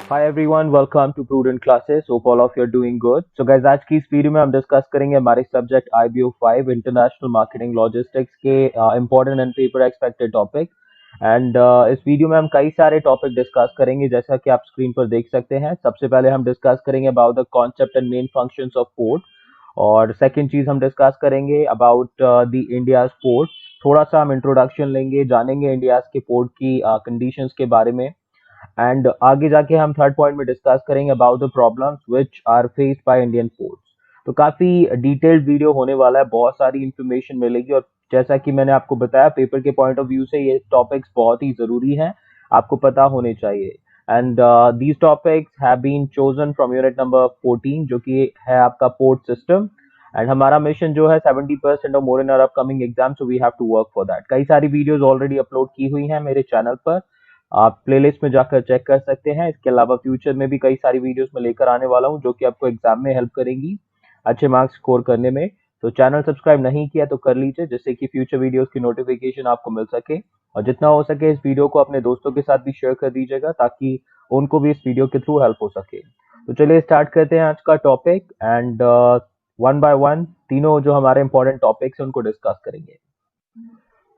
Hi everyone, welcome to Prudent Classes. Hope all of you are doing good. So guys, आज की इस video में हम discuss करेंगे हमारे subject IBO 5 international marketing logistics के important and paper expected topic and इस video में हम कई सारे टॉपिक डिस्कस करेंगे जैसा कि आप स्क्रीन पर देख सकते हैं। सबसे पहले हम डिस्कस करेंगे about the concept and main functions of port और सेकंड चीज हम डिस्कस करेंगे अबाउट द इंडियाज पोर्ट। थोड़ा सा हम इंट्रोडक्शन लेंगे, जानेंगे इंडियाज के पोर्ट की कंडीशंस के बारे में एंड आगे जाके हम थर्ड पॉइंट में डिस्कस करेंगे about the problems which are faced by Indian ports. तो काफी डिटेल्ड वीडियो होने वाला है, बहुत सारी इंफॉर्मेशन मिलेगी और जैसा कि मैंने आपको बताया पेपर के पॉइंट ऑफ व्यू से ये टॉपिक्स बहुत ही जरूरी हैं, आपको पता होने चाहिए। And these topics have been chosen from unit number 14 जो कि है आपका पोर्ट सिस्टम एंड हमारा मिशन जो है 70% और more in our upcoming exam, so we have to work for that. कई सारी वीडियोस ऑलरेडी अपलोड की हुई हैं मेरे चैनल पर, आप प्लेलिस्ट में जाकर चेक कर सकते हैं। इसके अलावा फ्यूचर में भी कई सारी वीडियोस में लेकर आने वाला हूं जो कि आपको एग्जाम में हेल्प करेंगी अच्छे मार्क्स स्कोर करने में। तो चैनल सब्सक्राइब नहीं किया तो कर लीजिए जिससे कि फ्यूचर वीडियोस की नोटिफिकेशन आपको मिल सके और जितना हो सके इस वीडियो को अपने दोस्तों के साथ भी शेयर कर दीजिएगा ताकि उनको भी इस वीडियो के थ्रू हेल्प हो सके। तो चलिए स्टार्ट करते हैं आज का topic and one by one तीनों जो हमारे इंपॉर्टेंट टॉपिक्स हैं उनको डिस्कस करेंगे।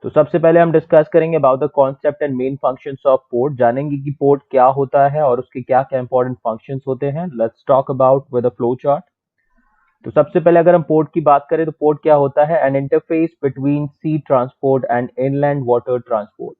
तो सबसे पहले हम डिस्कस करेंगे about the concept and main functions of port, जानेंगे कि पोर्ट क्या होता है और उसके क्या क्या इंपॉर्टेंट फंक्शंस होते हैं। Let's talk about with a flow chart. तो सबसे पहले अगर हम पोर्ट की बात करें तो पोर्ट क्या होता है? An interface between sea transport and inland water transport.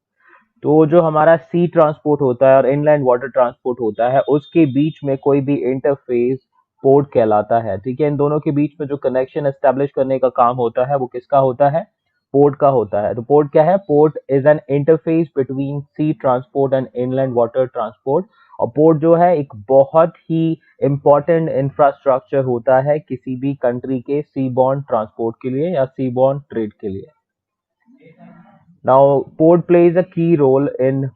तो जो हमारा सी ट्रांसपोर्ट होता है और इनलैंड वाटर ट्रांसपोर्ट होता है उसके बीच में कोई भी इंटरफेस पोर्ट कहलाता है। ठीक है, इन दोनों के बीच में जो कनेक्शन एस्टेब्लिश करने का काम होता है वो किसका होता है? पोर्ट का होता है। तो पोर्ट क्या है? Port is an interface between sea transport and inland water transport. और पोर्ट जो है एक बहुत ही इंपॉर्टेंट इंफ्रास्ट्रक्चर होता है किसी भी कंट्री के सी बॉर्न ट्रांसपोर्ट के लिए या सी बॉर्न ट्रेड के लिए। Now, port plays a key role in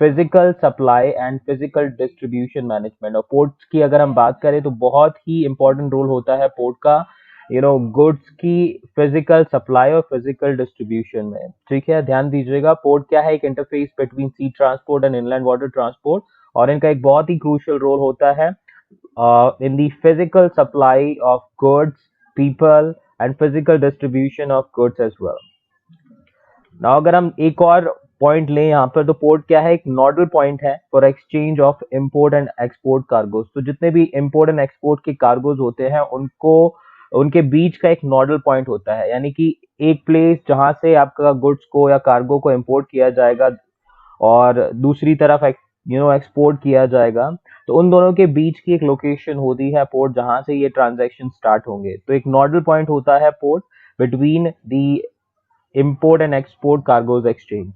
physical supply and physical distribution management. और पोर्ट्स की अगर हम बात करें तो बहुत ही इंपॉर्टेंट रोल होता है पोर्ट का गुड्स की फिजिकल सप्लाई और फिजिकल डिस्ट्रीब्यूशन में। ठीक है, ध्यान दीजिएगा, पोर्ट क्या है? एक interface between sea transport and inland water transport और इनका एक बहुत ही क्रूशियल रोल होता है in the physical supply of goods, people and physical distribution of goods as well. Now अगर हम एक और पॉइंट लें यहाँ पर तो पोर्ट क्या है? एक नोडल पॉइंट है for exchange of import and export cargoes. तो जितने भी इंपोर्ट एंड एक्सपोर्ट के कार्गोज होते हैं उनको उनके बीच का एक नोडल पॉइंट होता है, यानी कि एक प्लेस जहां से आपका गुड्स को या कार्गो को इंपोर्ट किया जाएगा और दूसरी तरफ एक्सपोर्ट किया जाएगा, तो उन दोनों के बीच की एक लोकेशन होती है पोर्ट जहां से ये ट्रांजैक्शन स्टार्ट होंगे। तो एक नोडल पॉइंट होता है port between the import and export cargoes exchange.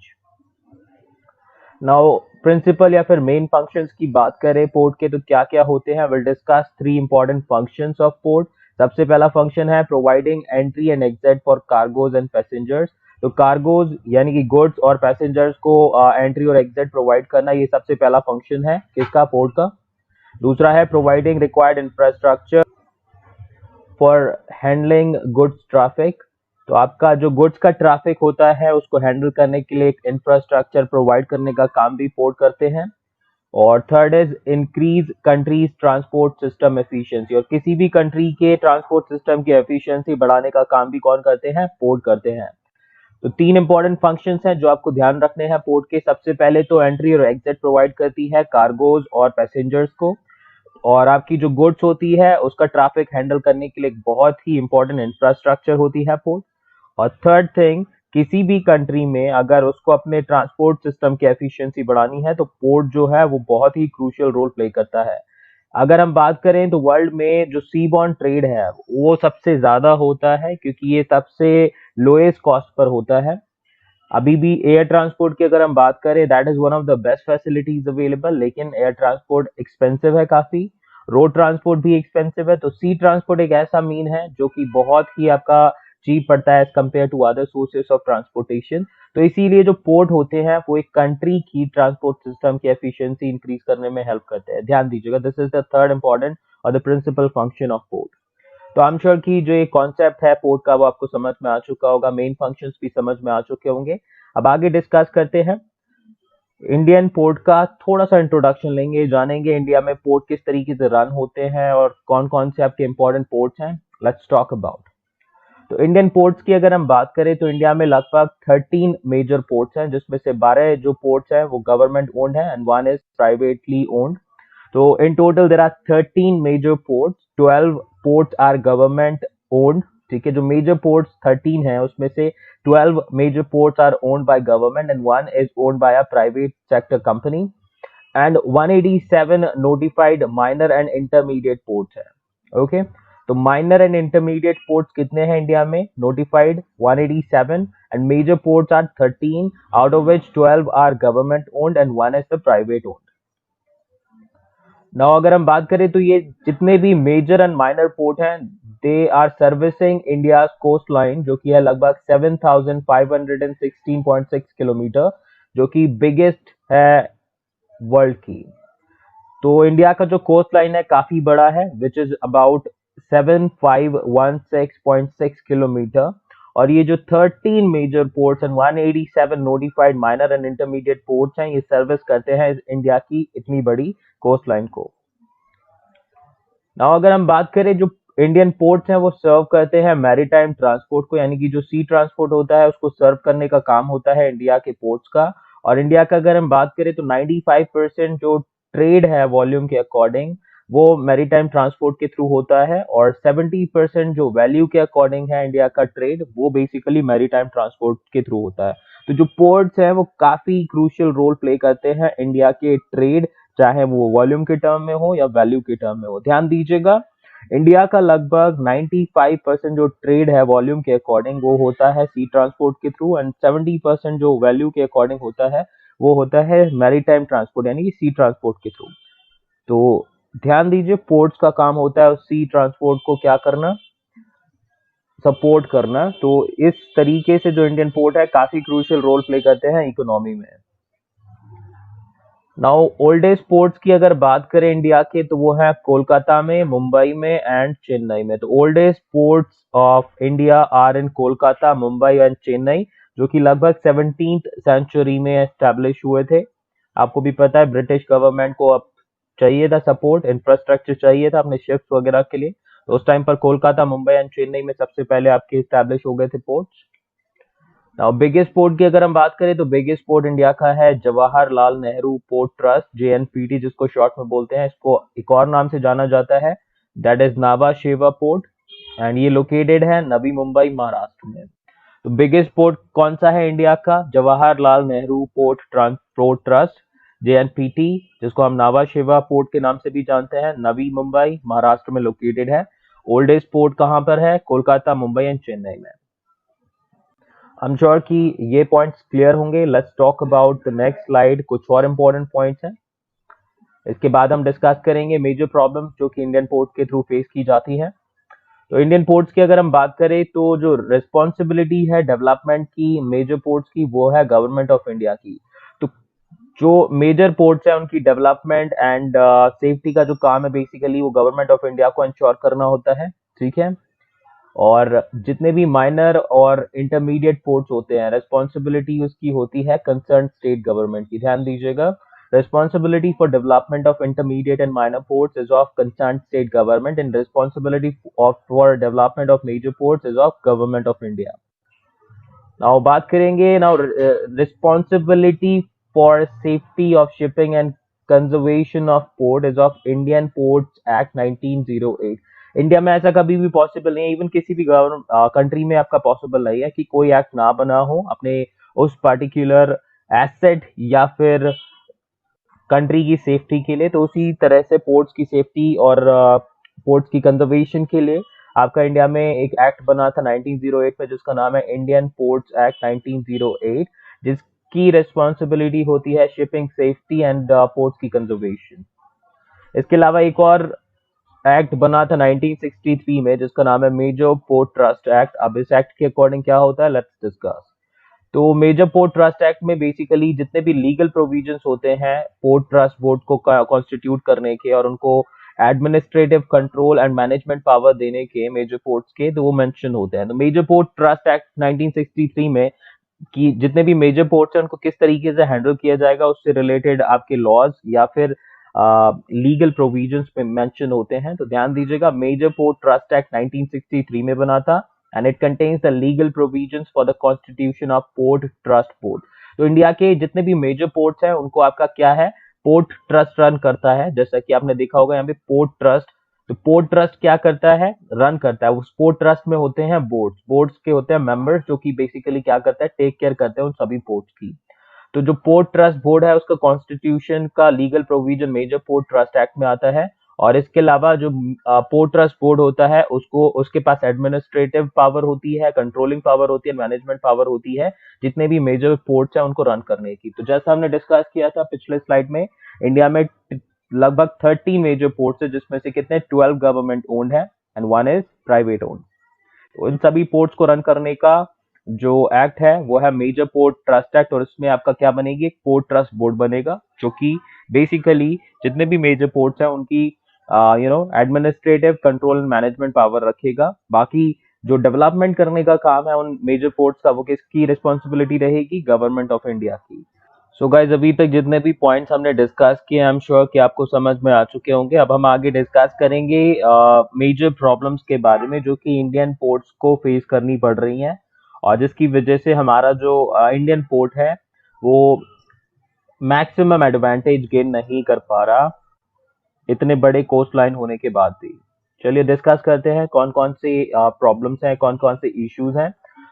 Now principal या फिर मेन फंक्शंस की बात करें पोर्ट के तो क्या क्या होते हैं? Will discuss three important functions of port. सबसे पहला फंक्शन है providing entry and exit for cargoes and passengers. तो कार्गोज यानी कि गुड्स और पैसेंजर्स को एंट्री और एग्जिट प्रोवाइड करना, ये सबसे पहला फंक्शन है किसका? पोर्ट का। दूसरा है providing required infrastructure for handling goods traffic. तो आपका जो गुड्स का ट्रैफिक होता है उसको हैंडल करने के लिए एक इंफ्रास्ट्रक्चर प्रोवाइड करने का काम भी पोर्ट करते हैं। और third is increase countries transport system efficiency. और किसी भी कंट्री के ट्रांसपोर्ट सिस्टम की एफिशिएंसी बढ़ाने का काम भी कौन करते हैं? पोर्ट करते हैं। तो तीन इंपॉर्टेंट फंक्शंस हैं जो आपको ध्यान रखने हैं पोर्ट के। सबसे पहले तो एंट्री और एग्जिट प्रोवाइड करती है कार्गोज और पैसेंजर्स को, और आपकी जो गुड्स होती है उसका ट्रैफिक हैंडल करने के लिए एक बहुत ही इंपॉर्टेंट इंफ्रास्ट्रक्चर होती है पोर्ट। और थर्ड थिंग, किसी भी कंट्री में अगर उसको अपने ट्रांसपोर्ट सिस्टम की एफिशिएंसी बढ़ानी है तो पोर्ट जो है वो बहुत ही क्रूशियल रोल प्ले करता है। अगर हम बात करें तो वर्ल्ड में जो सी बॉर्न ट्रेड है वो सबसे ज्यादा होता है क्योंकि ये सबसे लोएस्ट कॉस्ट पर होता है। अभी भी एयर ट्रांसपोर्ट की अगर हम बात करें that is one of the best facilities available, लेकिन एयर ट्रांसपोर्ट एक्सपेंसिव है काफी, रोड ट्रांसपोर्ट भी एक्सपेंसिव है। तो सी ट्रांसपोर्ट एक ऐसा मीन है जो कि बहुत ही आपका चीप पड़ता है as compare to other sources of transportation. तो इसीलिए जो पोर्ट होते हैं वो एक कंट्री की ट्रांसपोर्ट सिस्टम की एफिशिएंसी इंक्रीज करने में हेल्प करते हैं। ध्यान दीजिएगा, this is the third important और the principal function of port. तो आई एम श्योर कि जो ये कॉन्सेप्ट है पोर्ट का वो आपको समझ में आ चुका होगा, मेन फंक्शंस भी समझ में आ चुके होंगे। अब आगे डिस्कस करते हैं इंडियन पोर्ट का थोड़ा सा इंट्रोडक्शन लेंगे, जानेंगे इंडिया में पोर्ट किस तरीके से रन होते हैं और कौन कौन से आपके इंपॉर्टेंट पोर्ट्स हैं। Let's talk about. तो इंडियन पोर्ट्स की अगर हम बात करें तो इंडिया में लगभग 13 मेजर पोर्ट्स हैं, जिसमें से 12 जो पोर्ट्स हैं वो गवर्नमेंट ओन्ड है and one is privately owned. तो in total there are 13 major ports, 12 ports are government owned. ठीक है, जो मेजर पोर्ट्स 13 है उसमें से 12 major ports are owned by government and one is owned by a private sector company and 187 notified minor and intermediate ports है। Okay, तो minor and intermediate ports कितने हैं इंडिया में? Notified 187 and major ports are 13, out of which 12 are government owned and one is the private owned. Now अगर हम बात करें तो ये जितने भी मेजर एंड माइनर पोर्ट हैं they are servicing India coast line, जो कि है लगभग 7516.6 किलोमीटर, जो कि बिगेस्ट है वर्ल्ड की। तो इंडिया का जो कोस्ट लाइन है काफी बड़ा है, विच इज अबाउट 7516.6 किलोमीटर। और ये जो 13 major ports and 187 notified minor and intermediate ports हैं, ये सर्विस करते हैं इंडिया की इतनी बड़ी कोस्ट लाइन को। नाउ अगर हम बात करें, जो इंडियन पोर्ट्स हैं वो सर्व करते हैं मैरीटाइम ट्रांसपोर्ट को, यानी कि जो सी ट्रांसपोर्ट होता है उसको सर्व करने का काम होता है इंडिया के पोर्ट्स का। और इंडिया का अगर हम बात करें तो 95% जो ट्रेड है वॉल्यूम के अकॉर्डिंग वो मैरीटाइम ट्रांसपोर्ट के थ्रू होता है, और 70% जो वैल्यू के अकॉर्डिंग है इंडिया का ट्रेड वो बेसिकली मैरीटाइम ट्रांसपोर्ट के थ्रू होता है। तो जो पोर्ट्स हैं वो काफी क्रूशियल रोल प्ले करते हैं इंडिया के ट्रेड, चाहे वो वॉल्यूम के टर्म में हो या वैल्यू के टर्म में हो। ध्यान दीजिएगा, इंडिया का लगभग 95% जो ट्रेड है वॉल्यूम के अकॉर्डिंग वो होता है सी ट्रांसपोर्ट के थ्रू, एंड 70% जो वैल्यू के अकॉर्डिंग होता है वो होता है मैरीटाइम ट्रांसपोर्ट यानी कि सी ट्रांसपोर्ट के थ्रू। तो ध्यान दीजिए, पोर्ट्स का काम होता है सी ट्रांसपोर्ट को क्या करना, सपोर्ट करना। तो इस तरीके से जो इंडियन पोर्ट है काफी क्रूशियल रोल प्ले करते हैं इकोनॉमी में। नाउ ओल्डेस्ट पोर्ट्स की अगर बात करें इंडिया के तो वो है कोलकाता में, मुंबई में एंड चेन्नई में। तो oldest ports of India are in Kolkata, Mumbai and Chennai, जो कि लगभग 17th सेंचुरी में एस्टैब्लिश हुए थे। आपको भी पता है ब्रिटिश गवर्नमेंट को अब चाहिए था सपोर्ट, इंफ्रास्ट्रक्चर चाहिए था अपने शिप्स वगैरह के लिए, तो उस टाइम पर कोलकाता, मुंबई एंड चेन्नई में सबसे पहले आपके एस्टैब्लिश हो गए थे पोर्ट्स। नाउ बिगेस्ट पोर्ट की अगर हम बात करें तो बिगेस्ट पोर्ट इंडिया का है Jawaharlal Nehru port trust, JNPT जिसको शॉर्ट में बोलते हैं। इसको एक और नाम से जाना जाता है, दैट इज नावा शेवा पोर्ट, एंड ये लोकेटेड है नवी मुंबई, महाराष्ट्र में। तो बिगेस्ट पोर्ट कौन सा है इंडिया का? Jawaharlal Nehru port trust, JNPT, जिसको हम नावा शेवा पोर्ट के नाम से भी जानते हैं, नवी मुंबई, महाराष्ट्र में लोकेटेड है। ओल्डेस्ट पोर्ट कहां पर है? कोलकाता, मुंबई एंड चेन्नई में। आई एम श्योर कि ये पॉइंट्स क्लियर होंगे। Let's talk about the next slide. कुछ और इंपॉर्टेंट पॉइंट्स हैं, इसके बाद हम डिस्कस करेंगे मेजर प्रॉब्लम्स जो कि इंडियन पोर्ट के थ्रू फेस की जाती है। तो इंडियन पोर्ट्स की अगर हम बात करें तो जो रिस्पॉन्सिबिलिटी है डेवलपमेंट की मेजर पोर्ट्स की वो है गवर्नमेंट ऑफ इंडिया की। तो जो मेजर पोर्ट्स है उनकी डेवलपमेंट एंड सेफ्टी का जो काम है बेसिकली वो गवर्नमेंट ऑफ इंडिया को इंश्योर करना होता है। ठीक है, और जितने भी माइनर और इंटरमीडिएट पोर्ट्स होते हैं रेस्पॉन्सिबिलिटी उसकी होती है कंसर्न स्टेट गवर्नमेंट की। ध्यान दीजिएगा, responsibility for development of intermediate and minor ports is of concerned state government and responsibility for development of major ports is of government of India. Now बात करेंगे now responsibility for safety of shipping and conservation of port is of Indian Ports Act 1908. India में ऐसा कभी भी possible नहीं है, even किसी भी कंट्री में आपका पॉसिबल नहीं है कि कोई एक्ट ना बना हो अपने उस पर्टिकुलर एसेट या फिर कंट्री की सेफ्टी के लिए। तो उसी तरह से पोर्ट्स की सेफ्टी और पोर्ट्स की कंजर्वेशन के लिए आपका इंडिया में एक एक्ट बना था 1908 में, जिसका नाम है इंडियन पोर्ट्स एक्ट 1908, जिसकी रिस्पॉन्सिबिलिटी होती है शिपिंग सेफ्टी एंड पोर्ट्स की कंजर्वेशन। इसके अलावा एक और एक्ट बना था 1963 में जिसका नाम है मेजर पोर्ट ट्रस्ट एक्ट। अब इस एक्ट के अकॉर्डिंग क्या होता है, लेट्स डिस्कस। तो मेजर पोर्ट ट्रस्ट एक्ट में बेसिकली जितने भी लीगल प्रोविजंस होते हैं पोर्ट ट्रस्ट बोर्ड को कॉन्स्टिट्यूट करने के और उनको administrative control and management power देने के मेजर पोर्ट्स के, तो वो मेंशन होते हैं। तो मेजर पोर्ट ट्रस्ट एक्ट 1963 में कि जितने भी मेजर पोर्ट्स हैं उनको किस तरीके से हैंडल किया जाएगा, उससे रिलेटेड आपके लॉज या फिर लीगल प्रोविजंस में मेंशन होते हैं। तो ध्यान दीजिएगा, मेजर पोर्ट ट्रस्ट एक्ट 1963 में बना था and it contains the legal provisions for the constitution of port trust board. तो इंडिया के जितने भी मेजर पोर्ट्स हैं उनको आपका क्या है, पोर्ट ट्रस्ट रन करता है। जैसा कि आपने देखा होगा यहाँ पे पोर्ट ट्रस्ट, तो पोर्ट ट्रस्ट क्या करता है, रन करता है। उस पोर्ट ट्रस्ट में होते हैं बोर्ड्स, बोर्ड्स के होते हैं मेंबर्स जो कि बेसिकली क्या करता है, टेक केयर करते हैं उन सभी पोर्ट्स की। तो जो पोर्ट ट्रस्ट बोर्ड है उसका कॉन्स्टिट्यूशन का legal provision major port trust act में आता है। और इसके अलावा जो पोर्ट ट्रस्ट बोर्ड होता है उसको, उसके पास एडमिनिस्ट्रेटिव पावर होती है, कंट्रोलिंग पावर होती है, मैनेजमेंट पावर होती है जितने भी मेजर पोर्ट्स हैं उनको रन करने की। तो जैसा हमने डिस्कस किया था पिछले स्लाइड में, इंडिया में लगभग 30 मेजर पोर्ट्स है जिसमें से कितने 12 गवर्नमेंट ओन्ड है एंड 1 इज प्राइवेट ओन्ड। तो इन सभी पोर्ट्स को रन करने का जो एक्ट है वो है मेजर पोर्ट ट्रस्ट एक्ट, और इसमें आपका क्या बनेगी, एक पोर्ट ट्रस्ट बोर्ड बनेगा जो कि बेसिकली जितने भी मेजर पोर्ट्स हैं उनकी administrative control and management power रखेगा। बाकी जो डेवलपमेंट करने का काम है उन मेजर पोर्ट्स का वो किसकी रिस्पॉन्सिबिलिटी रहेगी, गवर्नमेंट ऑफ इंडिया की। सो गाइज अभी तक जितने भी पॉइंट्स हमने डिस्कस किए आई एम श्योर कि आपको समझ में आ चुके होंगे। अब हम आगे डिस्कस करेंगे मेजर प्रॉब्लम्स के बारे में जो कि इंडियन पोर्ट्स को फेस करनी पड़ रही हैं और जिसकी वजह से हमारा जो इंडियन पोर्ट है वो मैक्सिमम एडवांटेज गेन नहीं कर पा रहा इतने बड़े कोस्ट लाइन होने के बाद भी। चलिए डिस्कस करते हैं कौन कौन से प्रॉब्लम्स हैं, कौन कौन से इश्यूज हैं।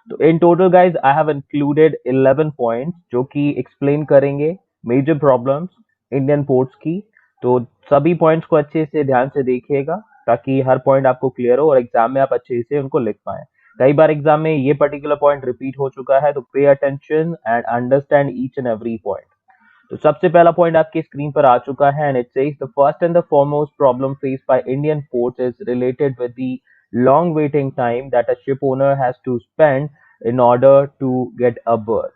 तो in total guys I have included 11 points जो कि एक्सप्लेन करेंगे मेजर प्रॉब्लम्स इंडियन पोर्ट्स की। तो सभी पॉइंट्स को अच्छे से ध्यान से देखिएगा ताकि हर पॉइंट आपको क्लियर हो और एग्जाम में आप अच्छे से उनको लिख पाए। कई बार एग्जाम में ये पर्टिकुलर पॉइंट रिपीट हो चुका है, तो pay attention and understand each and every point. तो सबसे पहला पॉइंट आपकी स्क्रीन पर आ चुका है and it says the first and the foremost problem faced by Indian ports is related with the long waiting time that a ship owner has to spend in order to get a berth।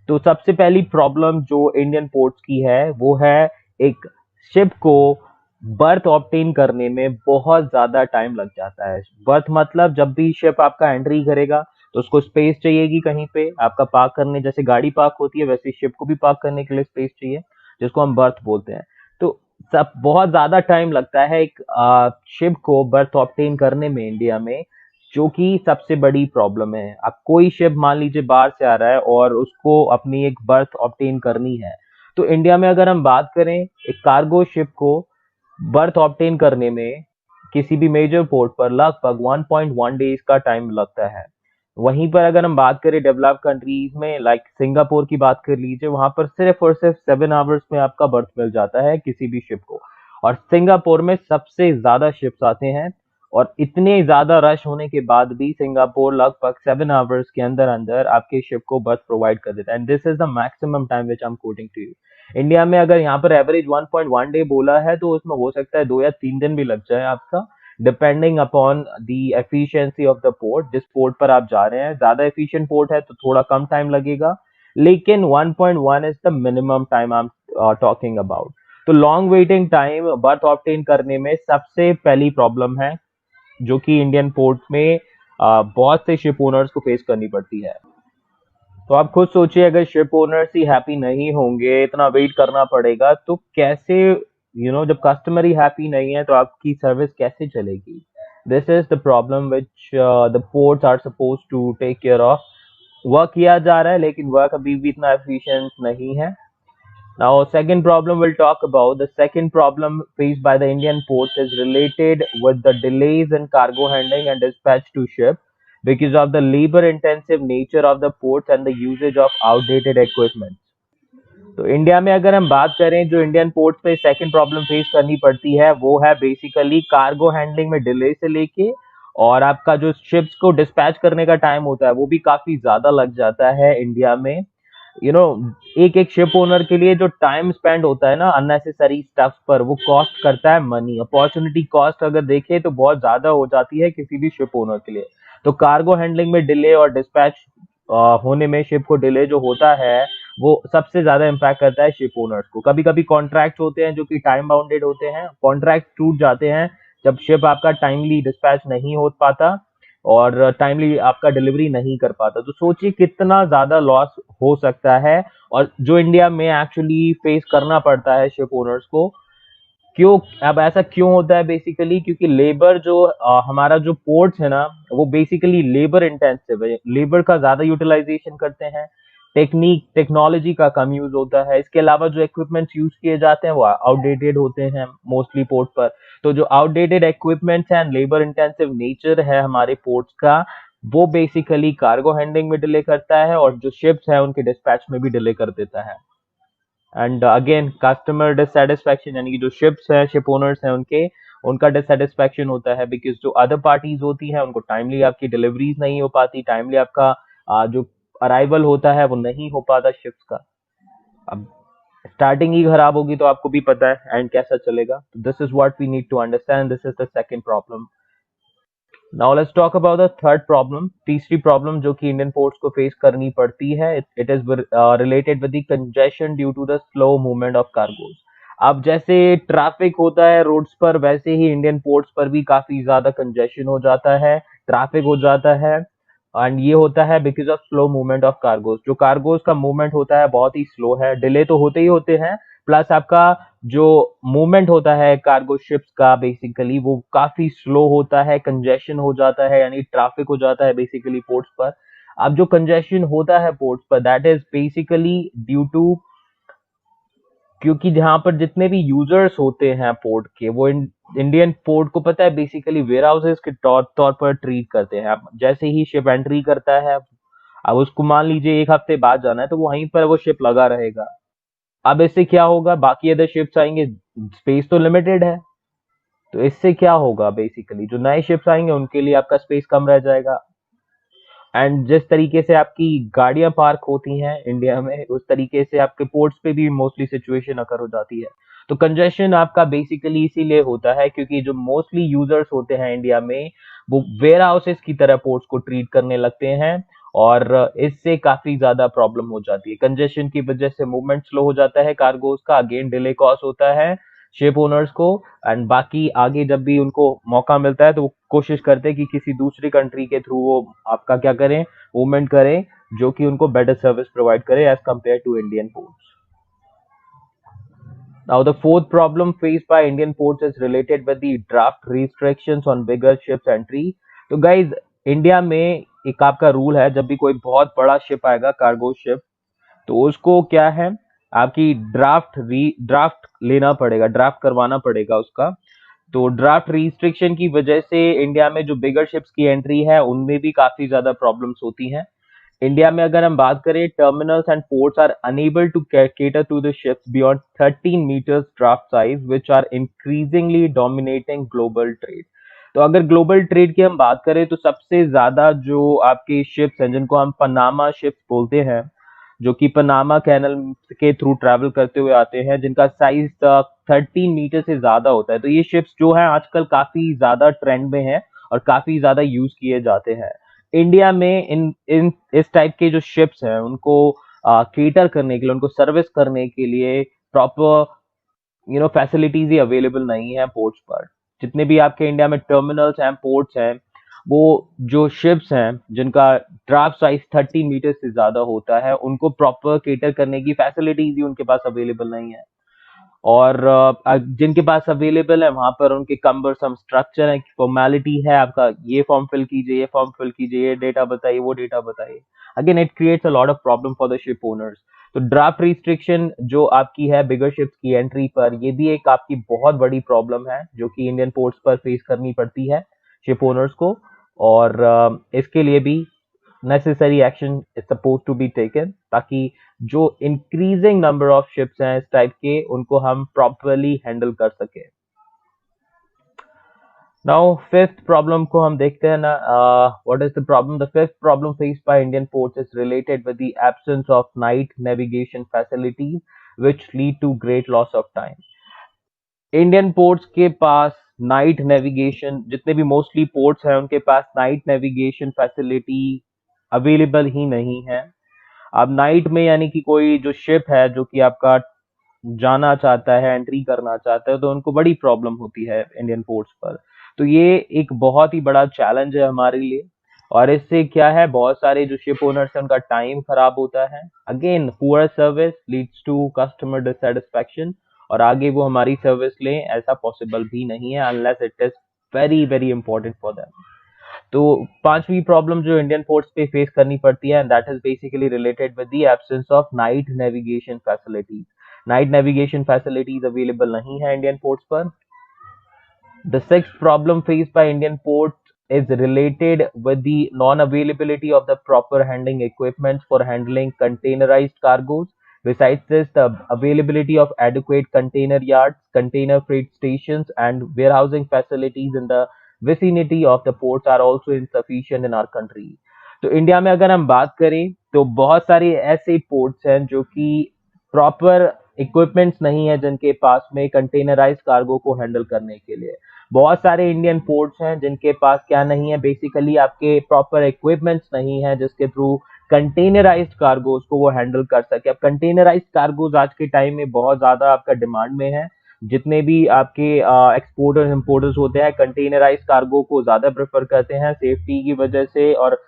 तो सबसे पहली problem जो Indian ports की है वो है एक ship को बर्थ ऑब्टेन करने में बहुत ज्यादा टाइम लग जाता है। बर्थ मतलब जब भी शिप आपका एंट्री करेगा तो उसको स्पेस चाहिएगी कहीं पे आपका पार्क करने, जैसे गाड़ी पार्क होती है वैसे शिप को भी पार्क करने के लिए स्पेस चाहिए जिसको हम बर्थ बोलते हैं। तो सब बहुत ज्यादा टाइम लगता है एक शिप को बर्थ ऑब्टेन करने में इंडिया में, जो कि सबसे बड़ी प्रॉब्लम है। अब कोई शिप मान लीजिए बाहर से आ रहा है और उसको अपनी एक बर्थ ऑब्टेन करनी है, तो इंडिया में अगर हम बात करें एक कार्गो शिप को बर्थ ऑब्टेन करने में किसी भी मेजर पोर्ट पर लगभग 1.1 डेज का टाइम लगता है। वहीं पर अगर हम बात करें डेवलप्ड कंट्रीज में लाइक सिंगापुर की बात कर लीजिए, वहां पर सिर्फ और सिर्फ 7 आवर्स में आपका बर्थ मिल जाता है किसी भी शिप को। और सिंगापुर में सबसे ज्यादा शिप्स आते हैं और इतने ज्यादा रश होने के बाद भी सिंगापुर लगभग 7 आवर्स के अंदर अंदर आपके शिप को बर्थ प्रोवाइड कर देता है and this is the maximum time which I am quoting to you. India में अगर यहाँ पर एवरेज 1.1 डे बोला है तो उसमें हो सकता है 2 या 3 दिन भी लग जाए आपका, depending upon the efficiency of the port. जिस पोर्ट पर आप जा रहे हैं, ज्यादा एफिशिएंट पोर्ट है तो थोड़ा कम टाइम लगेगा, लेकिन 1.1 is the minimum time I am talking about. तो long waiting time berth obtain करने में सबसे पहली प्रॉब्लम है जो कि इंडियन पोर्ट्स में बहुत से शिप ओनर्स को फेस करनी पड़ती है। तो आप खुद सोचिए, अगर शिप ओनर्स ही हैप्पी नहीं होंगे, इतना वेट करना पड़ेगा, तो कैसे जब कस्टमर ही हैप्पी नहीं है तो आपकी सर्विस कैसे चलेगी। This is the problem which the ports are suppose to take care of. Work किया जा रहा है लेकिन वर्क अभी भी इतना एफिशिएंट नहीं है। Now, second problem we'll talk about. The second problem faced by the Indian ports is related with the delays in cargo handling and dispatch to ship because of the labor-intensive nature of the ports and the usage of outdated equipment. तो India में अगर हम बात करें, जो Indian ports पे second problem face करनी पड़ती है वो है बेसिकली कार्गो हैंडलिंग में डिले से लेके, और आपका जो शिप्स को डिस्पैच करने का टाइम होता है वो भी काफी ज्यादा लग जाता है इंडिया में। एक एक शिप ओनर के लिए जो टाइम स्पेंड होता है ना अननेसेसरी स्टफ पर, वो कॉस्ट करता है मनी। अपॉर्चुनिटी कॉस्ट अगर देखें तो बहुत ज्यादा हो जाती है किसी भी शिप ओनर के लिए। तो कार्गो हैंडलिंग में डिले और डिस्पैच होने में शिप को डिले जो होता है वो सबसे ज्यादा इम्पैक्ट करता है शिप ओनर्स को। कभी कभी कॉन्ट्रैक्ट होते हैं जो कि टाइम बाउंडेड होते हैं, कॉन्ट्रैक्ट टूट जाते हैं जब शिप आपका टाइमली डिस्पैच नहीं हो पाता, और टाइमली आपका डिलीवरी नहीं कर पाता। तो सोचिए कितना ज्यादा लॉस हो सकता है, और जो इंडिया में एक्चुअली फेस करना पड़ता है शिप ओनर्स को। क्यों? अब ऐसा क्यों होता है? बेसिकली क्योंकि लेबर जो हमारा जो पोर्ट्स है ना, वो बेसिकली लेबर इंटेंसिव है, लेबर का ज्यादा यूटिलाइजेशन करते हैं, टेक्नोलॉजी का कम यूज होता है। इसके अलावा जो इक्विपमेंट्स यूज किए जाते हैं वो आउटडेटेड होते हैं मोस्टली पोर्ट पर। तो जो आउटडेटेड इक्विपमेंट्स हैं, लेबर इंटेंसिव नेचर है हमारे पोर्ट्स का, वो बेसिकली कार्गो हैंडलिंग में डिले करता है, और जो शिप्स है उनके डिस्पैच में भी डिले कर देता है। एंड अगेन कस्टमर डिससेटिस्फैक्शन, यानी कि जो शिप्स है, शिप ओनर्स हैं, उनका डिससेटिस्फैक्शन होता है, बिकॉज जो अदर पार्टीज होती हैं उनको टाइमली आपकी डिलीवरीज नहीं हो पाती, टाइमली आपका जो अराइवल होता है वो नहीं हो पाता शिप्स का। अब स्टार्टिंग ही खराब होगी तो आपको भी पता है एंड कैसा चलेगा। तो this is what we need to understand, this is the second problem. Now let's talk about the third problem, तीसरी प्रॉब्लम जो कि इंडियन पोर्ट्स को फेस करनी पड़ती है। It is related with the congestion due to the slow movement of cargoes. अब जैसे traffic होता है रोड्स पर, वैसे ही इंडियन पोर्ट्स पर भी काफी ज्यादा कंजेशन हो जाता है, ट्रैफिक हो जाता है। एंड ये होता है because of slow movement of cargoes. जो कार्गोज का मूवमेंट होता है बहुत ही स्लो है, डिले तो होते ही होते हैं, प्लस आपका जो मूवमेंट होता है कार्गो शिप्स का बेसिकली वो काफी स्लो होता है, कंजेशन हो जाता है, यानी ट्रैफिक हो जाता है बेसिकली पोर्ट्स पर। अब जो कंजेशन होता है पोर्ट्स पर, that is basically due to, क्योंकि जहां पर जितने भी यूजर्स होते हैं पोर्ट के, वो इंडियन पोर्ट को पता है बेसिकली वेयर हाउसेस के तौर पर ट्रीट करते हैं। अब जैसे ही शिप एंट्री करता है, अब उसको मान लीजिए एक हफ्ते बाद जाना है, तो वहीं पर वो शिप लगा रहेगा। अब इससे क्या होगा, बाकी अदर शिप्स आएंगे, स्पेस तो लिमिटेड है, तो इससे क्या होगा, बेसिकली जो नए शिप्स आएंगे उनके लिए आपका स्पेस कम रह जाएगा। एंड जिस तरीके से आपकी गाड़ियां पार्क होती हैं इंडिया में, उस तरीके से आपके पोर्ट्स पे भी मोस्टली सिचुएशन अकर हो जाती है। तो कंजेशन आपका बेसिकली इसीलिए होता है क्योंकि जो मोस्टली यूजर्स होते हैं इंडिया में, वो वेयर हाउसेस की तरह पोर्ट्स को ट्रीट करने लगते हैं, और इससे काफी ज्यादा प्रॉब्लम हो जाती है। कंजेशन की वजह से मूवमेंट स्लो हो जाता है कार्गोज का, अगेन डिले कॉज होता है शिप ओनर्स को। एंड बाकी आगे जब भी उनको मौका मिलता है तो वो कोशिश करते हैं कि किसी दूसरी कंट्री के थ्रू वो आपका क्या करें, मूवमेंट करें, जो कि उनको बेटर सर्विस प्रोवाइड करे as compare to Indian ports. Now, the fourth problem faced by Indian ports is related with the draft restrictions on bigger ships entry. तो guys, इंडिया में एक आपका रूल है, जब भी कोई बहुत बड़ा शिप आएगा, कार्गो शिप, तो उसको क्या है, आपकी ड्राफ्ट लेना पड़ेगा, ड्राफ्ट करवाना पड़ेगा उसका। तो ड्राफ्ट रिस्ट्रिक्शन की वजह से इंडिया में जो बिगर शिप्स की एंट्री है उनमें भी काफी ज्यादा प्रॉब्लम्स होती हैं। इंडिया में अगर हम बात करें, terminals and ports are unable to cater to the ships beyond 13 meters draft size which are increasingly dominating global trade। तो अगर ग्लोबल ट्रेड की हम बात करें तो सबसे ज्यादा जो आपके शिप्स हैं, जिनको हम पनामा शिप्स बोलते हैं, जो कि पनामा कैनल के थ्रू ट्रैवल करते हुए आते हैं, जिनका साइज 13 मीटर से ज्यादा होता है, तो ये शिप्स जो है आजकल काफी ज्यादा ट्रेंड में है और काफी ज्यादा यूज किए जाते हैं। इंडिया में इन इन इस टाइप के जो शिप्स हैं उनको केटर करने के लिए, उनको सर्विस करने के लिए प्रॉपर फैसिलिटीज ही अवेलेबल नहीं है पोर्ट्स पर। जितने भी आपके इंडिया में टर्मिनल्स हैं, पोर्ट्स हैं, वो जो शिप्स हैं जिनका ड्राफ्ट साइज 30 मीटर से ज्यादा होता है, उनको प्रॉपर केटर करने की फैसिलिटीज ही उनके पास अवेलेबल नहीं है। और जिनके पास अवेलेबल है वहां पर उनके कम्बरसम स्ट्रक्चर है, फॉर्मेलिटी है, आपका ये फॉर्म फिल कीजिए, ये फॉर्म फिल कीजिए, ये डेटा बताइए, वो डेटा बताइए। Again it creates a lot of problem for the ship owners. तो ड्राफ्ट रिस्ट्रिक्शन जो आपकी है बिगर शिप्स की एंट्री पर, ये भी एक आपकी बहुत बड़ी प्रॉब्लम है जो कि इंडियन पोर्ट्स पर फेस करनी पड़ती है शिप ओनर्स को। और इसके लिए भी necessary action is supposed to be taken, ताकि जो इंक्रीजिंग नंबर ऑफ शिप्स हैं इस टाइप के, उनको हम प्रॉपरली हैंडल कर सके। नाउ फिफ्थ प्रॉब्लम को हम देखते हैं ना। What is the problem? The fifth problem faced by Indian ports is related with the absence of night navigation facilities which lead to great loss of time. Indian ports के पास night navigation, जितने भी mostly ports हैं उनके पास night navigation facility available ही नहीं है। अब night में यानी कि कोई जो शिप है जो कि आपका जाना चाहता है, एंट्री करना चाहता है, तो उनको बड़ी प्रॉब्लम होती है इंडियन पोर्ट्स पर। तो ये एक बहुत ही बड़ा चैलेंज है हमारे लिए। और इससे क्या है, बहुत सारे जो शिप ओनर्स हैं उनका टाइम खराब होता है। Again poor service leads to customer dissatisfaction, और आगे वो हमारी सर्विस लें ऐसा पॉसिबल भी नहीं है unless it is very very important for them. तो पांचवी प्रॉब्लम जो इंडियन पोर्ट्स पे फेस करनी पड़ती है, that is basically related with the absence of night navigation facilities. Night navigation facilities available नहीं है इंडियन पोर्ट्स पर। The sixth problem faced by Indian ports is related with the non-availability of the proper handling equipment for handling containerized cargoes. Besides this, the availability of adequate container yards, container freight stations, and warehousing facilities in the vicinity of the ports are also insufficient in our country. तो India में अगर हम बात करें तो बहुत सारे ऐसे पोर्ट्स हैं जो कि प्रॉपर इक्विपमेंट्स नहीं है जिनके पास में कंटेनराइज कार्गो को हैंडल करने के लिए। बहुत सारे इंडियन पोर्ट्स हैं जिनके पास क्या नहीं है, बेसिकली आपके प्रॉपर इक्विपमेंट्स नहीं है जिसके थ्रू कंटेनराइज्ड कार्गोज को वो हैंडल कर सके। अब कंटेनराइज्ड कार्गोज आज के टाइम में बहुत ज्यादा आपका डिमांड में है। जितने भी आपके एक्सपोर्टर्स इंपोर्टर्स होते हैं कंटेनराइज्ड कार्गो को ज्यादा प्रेफर करते हैं सेफ्टी की वजह से और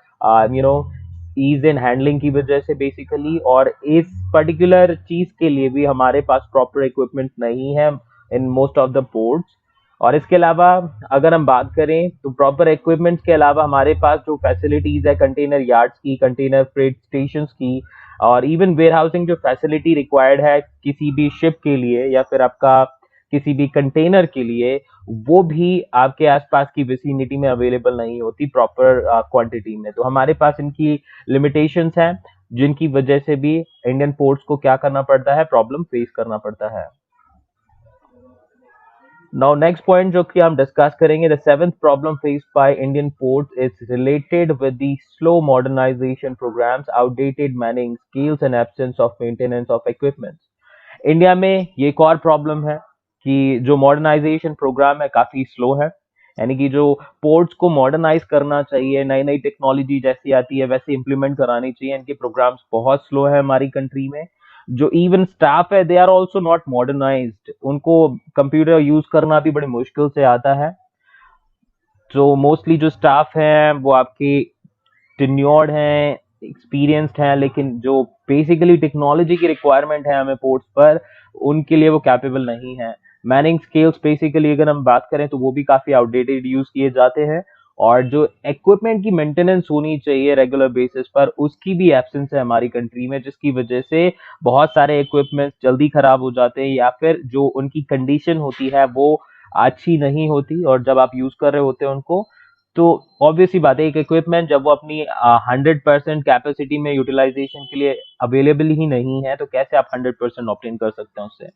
ईज इन हैंडलिंग की वजह से बेसिकली। और इस पर्टिकुलर चीज के लिए भी हमारे पास प्रॉपर इक्विपमेंट नहीं है in most of the ports. और इसके अलावा अगर हम बात करें तो प्रॉपर इक्विपमेंट्स के अलावा हमारे पास जो फैसिलिटीज है कंटेनर यार्ड्स की, कंटेनर फ्रेट स्टेशंस की, और इवन वेयर हाउसिंग जो फैसिलिटी रिक्वायर्ड है किसी भी शिप के लिए या फिर आपका किसी भी कंटेनर के लिए, वो भी आपके आसपास की विसिनिटी में अवेलेबल नहीं होती प्रॉपर क्वांटिटी में। तो हमारे पास इनकी लिमिटेशंस हैं जिनकी वजह से भी इंडियन पोर्ट्स को क्या करना पड़ता है, प्रॉब्लम फेस करना पड़ता है। Now, next point जो कि हम डिस्कस करेंगे, the seventh problem faced by Indian ports is related with the slow modernization programs, outdated manning skills and absence of maintenance of equipment. India में ये एक और प्रॉब्लम है कि जो मॉडर्नाइजेशन प्रोग्राम है काफी स्लो है। यानी कि जो पोर्ट्स को मॉडर्नाइज करना चाहिए, नई नई टेक्नोलॉजी जैसी आती है वैसे इंप्लीमेंट करानी चाहिए, इनके प्रोग्राम्स बहुत स्लो है हमारी कंट्री में। जो इवन स्टाफ है they are also not modernized, उनको कंप्यूटर यूज करना भी बड़ी मुश्किल से आता है। जो मोस्टली जो स्टाफ है वो आपके टेन्योर्ड हैं, एक्सपीरियंस्ड हैं, लेकिन जो बेसिकली टेक्नोलॉजी की रिक्वायरमेंट है हमें पोर्ट्स पर उनके लिए वो कैपेबल नहीं है। मैनिंग स्किल्स बेसिकली अगर हम बात करें तो वो भी काफी आउटडेटेड यूज किए जाते हैं, और जो इक्विपमेंट की मेंटेनेंस होनी चाहिए रेगुलर बेसिस पर उसकी भी एब्सेंस है हमारी कंट्री में, जिसकी वजह से बहुत सारे इक्विपमेंट्स जल्दी खराब हो जाते हैं या फिर जो उनकी कंडीशन होती है वो अच्छी नहीं होती, और जब आप यूज कर रहे होते हैं उनको तो ऑब्वियस सी बात है एक इक्विपमेंट जब वो अपनी 100% कैपेसिटी में यूटिलाइजेशन के लिए अवेलेबल ही नहीं है तो कैसे आप 100% ऑप्टेन कर सकते हैं उससे।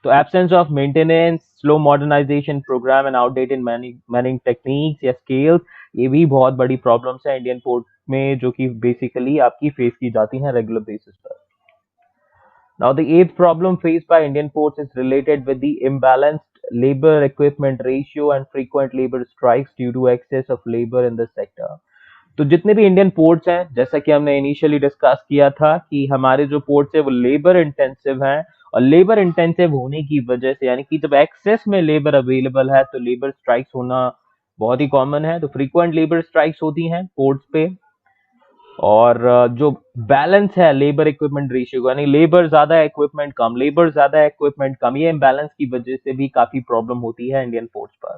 तो absence of maintenance, slow modernization program and outdated manning techniques या स्केल्स, ये भी बहुत बड़ी प्रॉब्लम्स है इंडियन पोर्ट में जो कि बेसिकली आपकी फेस की जाती हैं रेगुलर बेसिस पर। Now, the eighth problem faced by Indian ports is related with the imbalanced labor equipment ratio and frequent labor strikes due to excess of labor in the sector. तो जितने भी Indian ports हैं, जैसा कि हमने initially discuss किया था कि हमारे जो पोर्ट्स है वो लेबर इंटेंसिव हैं, और लेबर इंटेंसिव होने की वजह से यानी कि जब एक्सेस में लेबर अवेलेबल है तो लेबर स्ट्राइक्स होना बहुत ही कॉमन है। तो फ्रीक्वेंट लेबर स्ट्राइक्स होती हैं पोर्ट्स पे। और जो बैलेंस है लेबर इक्विपमेंट रेशियो यानी लेबर ज्यादा इक्विपमेंट कम, लेबर ज्यादा इक्विपमेंट कम, ये इम्बैलेंस की वजह से भी काफी प्रॉब्लम होती है इंडियन पोर्ट्स पर।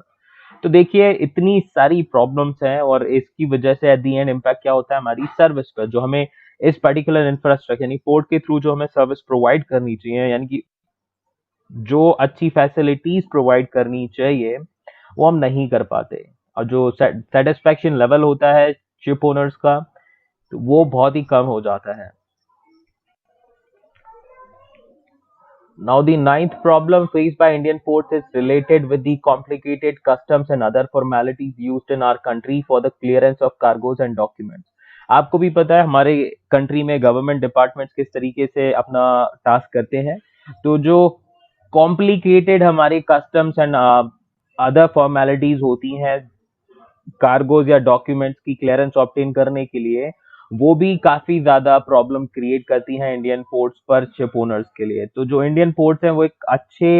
तो देखिए इतनी सारी प्रॉब्लम्स हैं और इसकी वजह से एट दी एंड इम्पैक्ट क्या होता है हमारी सर्विस पर, जो हमें इस पर्टिकुलर इंफ्रास्ट्रक्चर यानी पोर्ट के थ्रू जो हमें सर्विस प्रोवाइड करनी चाहिए, यानी कि जो अच्छी फैसिलिटीज प्रोवाइड करनी चाहिए वो हम नहीं कर पाते। और जो सेटिस्फेक्शन लेवल होता है शिप ओनर्स का तो वो बहुत ही कम हो जाता है। Now, the ninth problem faced by Indian ports is related with the complicated customs and other formalities used in our country for the clearance of cargoes and documents. आपको भी पता है हमारे कंट्री में गवर्नमेंट डिपार्टमेंट्स किस तरीके से अपना टास्क करते हैं। तो जो कॉम्प्लिकेटेड हमारी कस्टम्स एंड अदर फॉर्मेलिटीज होती हैं कार्गोज या डॉक्यूमेंट्स की क्लियरेंस ऑब्टेन करने के लिए, वो भी काफी ज्यादा प्रॉब्लम क्रिएट करती हैं इंडियन पोर्ट्स पर शिप ओनर्स के लिए। तो जो इंडियन पोर्ट्स हैं वो एक अच्छे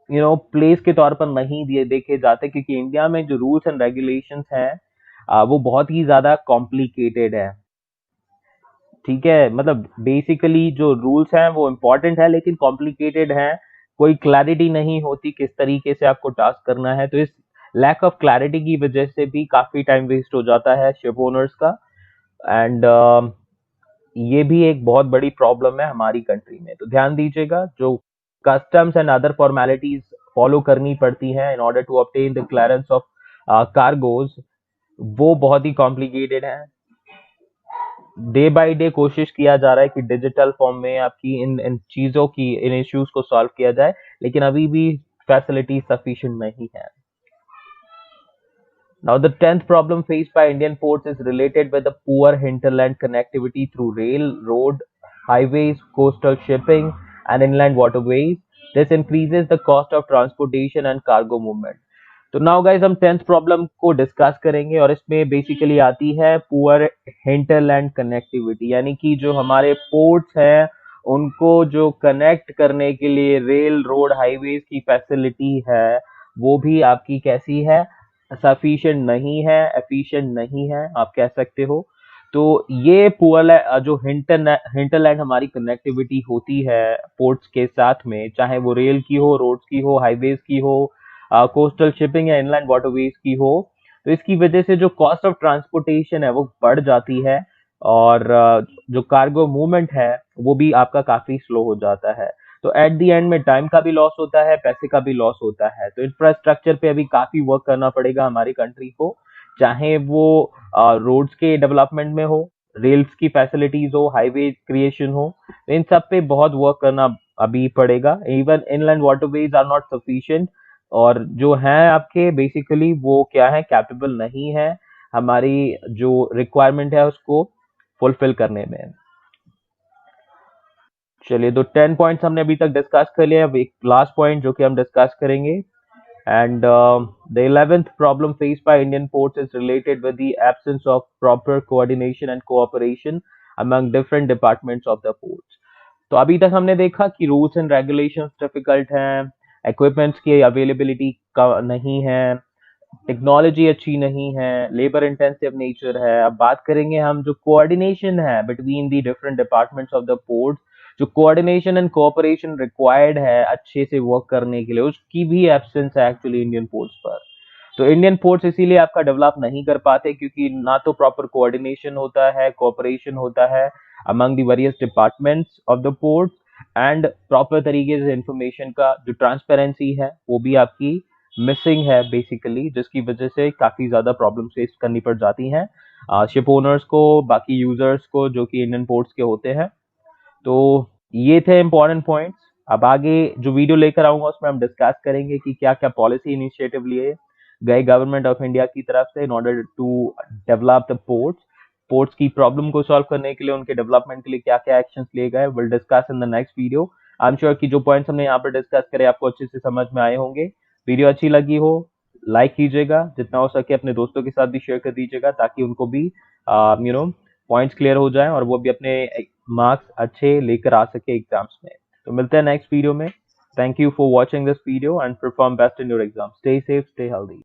प्लेस के तौर पर नहीं दिए देखे जाते, क्योंकि इंडिया में जो रूल्स एंड रेगुलेशंस हैं वो बहुत ही ज्यादा कॉम्प्लिकेटेड है। ठीक है, मतलब बेसिकली जो रूल्स हैं वो इम्पोर्टेंट है लेकिन कॉम्प्लिकेटेड हैं। कोई क्लैरिटी नहीं होती किस तरीके से आपको टास्क करना है, तो इस लैक ऑफ क्लैरिटी की वजह से भी काफी टाइम वेस्ट हो जाता है शिप ओनर्स का। एंड ये भी एक बहुत बड़ी प्रॉब्लम है हमारी कंट्री में। तो ध्यान दीजिएगा, जो customs and other formalities follow करनी पड़ती हैं in order to obtain the clearance of cargoes, वो बहुत ही कॉम्प्लिकेटेड है। डे बाय डे कोशिश किया जा रहा है कि डिजिटल फॉर्म में आपकी इन इन चीजों की, इन इश्यूज को सॉल्व किया जाए, लेकिन अभी भी फैसिलिटी सफिशिएंट नहीं है। Now, the 10th problem faced by Indian ports is related with the poor hinterland connectivity through rail, road, highways, coastal shipping, and inland waterways. This increases the cost of transportation and cargo movement. तो now guys हम 10th problem को discuss करेंगे, और इसमें basically आती है poor hinterland connectivity, यानी कि जो हमारे पोर्ट्स हैं उनको जो कनेक्ट करने के लिए रेल, रोड, हाईवेज की फैसिलिटी है वो भी आपकी कैसी है, सफिशिएंट नहीं है, एफिशिएंट नहीं है, आप कह सकते हो। तो ये पुअर जो हिंटरलैंड हमारी कनेक्टिविटी होती है पोर्ट्स के साथ में, चाहे वो रेल की हो, रोड्स की हो, हाईवेज की हो, कोस्टल शिपिंग या इनलैंड वाटरवेज की हो, तो इसकी वजह से जो कॉस्ट ऑफ ट्रांसपोर्टेशन है वो बढ़ जाती है, और जो कार्गो मूवमेंट है वो भी आपका काफी स्लो हो जाता है। तो एट द एंड में टाइम का भी लॉस होता है, पैसे का भी लॉस होता है। तो इंफ्रास्ट्रक्चर पे अभी काफी वर्क करना पड़ेगा हमारी कंट्री को, चाहे वो रोड्स के डेवलपमेंट में हो, रेल्स की फैसिलिटीज हो, हाईवे क्रिएशन हो, तो इन सब पे बहुत वर्क करना अभी पड़ेगा। Even inland waterways are not sufficient, और जो है आपके बेसिकली वो क्या है, कैपेबल नहीं है हमारी जो रिक्वायरमेंट है उसको फुलफिल करने में। चलिए, तो 10 पॉइंट्स हमने अभी तक डिस्कस कर लिया। अब एक लास्ट पॉइंट जो कि हम डिस्कस करेंगे। And the 11th problem faced by Indian ports is related with the absence of proper coordination and cooperation among different departments of the ports. तो अभी तक हमने देखा कि रूल्स एंड रेगुलेशंस डिफिकल्ट हैं, इक्विपमेंट्स की अवेलेबिलिटी का नहीं है, टेक्नोलॉजी अच्छी नहीं है, लेबर इंटेंसिव नेचर है। अब बात करेंगे हम जो कोऑर्डिनेशन है between the different departments of the port, जो कोऑर्डिनेशन एंड कोऑपरेशन रिक्वायर्ड है अच्छे से वर्क करने के लिए, उसकी भी एब्सेंस है एक्चुअली इंडियन पोर्ट्स पर। तो इंडियन पोर्ट्स इसीलिए आपका डेवलप नहीं कर पाते, क्योंकि ना तो प्रॉपर कोऑर्डिनेशन होता है, कोऑपरेशन होता है among the various departments of the port, and proper तरीके से इंफॉर्मेशन का जो ट्रांसपेरेंसी है वो भी आपकी मिसिंग है बेसिकली, जिसकी वजह से काफी ज्यादा प्रॉब्लम फेस करनी पड़ जाती हैं शिप ओनर्स को, बाकी यूजर्स को जो कि इंडियन पोर्ट्स के होते हैं। तो ये थे इंपॉर्टेंट पॉइंट्स। अब आगे जो वीडियो लेकर आऊंगा उसमें हम डिस्कस करेंगे कि क्या क्या पॉलिसी इनिशिएटिव लिए गए गवर्नमेंट ऑफ इंडिया की तरफ से in order to develop the ports. Ports की प्रॉब्लम को सॉल्व करने के लिए, उनके डेवलपमेंट के लिए क्या क्या एक्शंस लिए गए, will discuss in the next video. I am sure कि जो पॉइंट्स हमने यहाँ पर डिस्कस करे आपको अच्छे से समझ में आए होंगे। वीडियो अच्छी लगी हो लाइक कीजिएगा, जितना हो सके अपने दोस्तों के साथ भी शेयर कर दीजिएगा, ताकि उनको भी पॉइंट्स क्लियर हो जाएं और वो भी अपने मार्क्स अच्छे लेकर आ सके एग्जाम्स में। तो मिलते हैं नेक्स्ट वीडियो में। Thank you for watching this video and perform best in your exam. Stay safe, stay healthy.